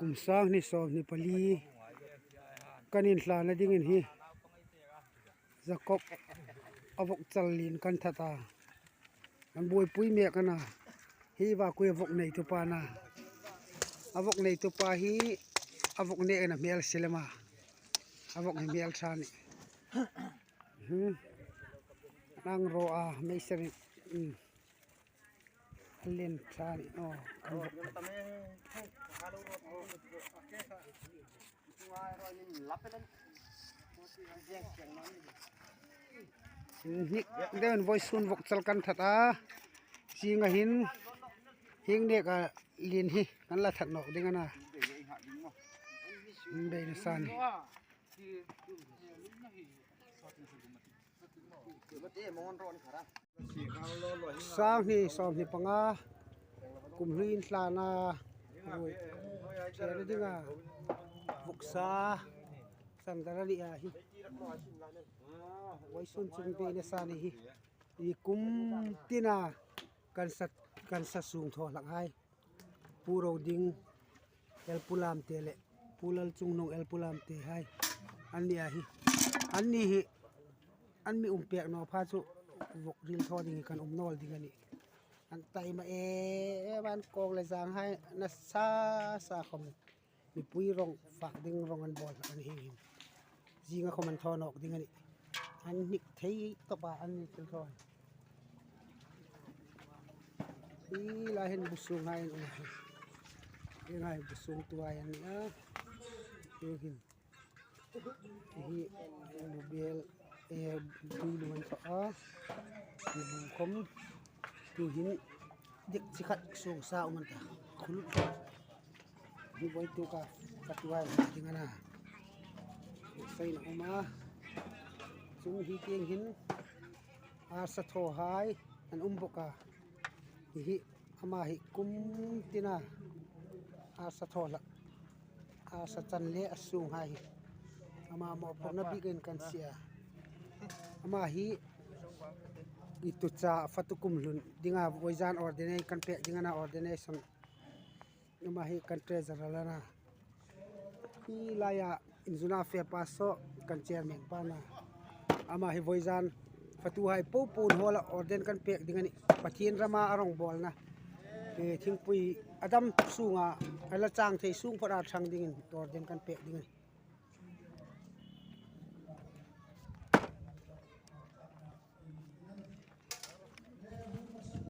กุมสร้างนี่สอบนี่ปลีกันอินลานะดิ่งหิจะกบอวกจัลลินกันทตามันบวยปุยเมียกันนะฮีว่าคุยอวกในตุปานะอวกในตุปาฮีอวกเนี่ยนะเมียลเซเลมาอวกเมียลชานี่นางโรอาไม่สริเล่นชานี่อ๋อนี่เดินไว้ซุนวกจัลกันทัดสิงหินหิงเด็กเลียนหินั่นละทัดนอกดิ้งนะเบนซานสร้างนี่สอบนี่ปังอากุมหินลานาเชื่อดิ้งวกซาสันตระลีอาหิไว้ซุนจุงเบนซานี่หิอีกุมตินากันสัตสูงทอหลังไห้ปูโรดิงเอลปูลามเตเลปูลจุงนงเอลปูลามเตไห้อันนี้หิอันนี้หิอันมีเปียกนอพาสุวกริลทอดิงกันนอลดิงนี่อันไตมาบ้านกองเลยจางให้นัสซาคอมมีปุยรองฝากดิงรองอันบอลอันนี้จิงก็มันทอนออกดิงนี่อันนี้เทยตบอันนี้ริลทอlahin busung ngayon yung ngayon busung tuwayan niya yung mobil duluan ka bukom tuhin dik sikat sung sa umanta kulot di boy to ka katuway tingnan na say na uma sung hiking hin asa thohay an umboka hi amahi kum tina asa thola asa chanle asung hai ama mo pona bigen kan sia amahi itu cha fatukum lun dinga voijan ordinate kan pe dinga na ordination amahi kan treasurer lana hi laya injuna fe paso kan chairman pana amahi voijan fatuhai popun hola orden kan pe dinga ni pathin rama arong bol na thingpui adam sunga ala chang thei sung phara thang dingin orden kan pe dinga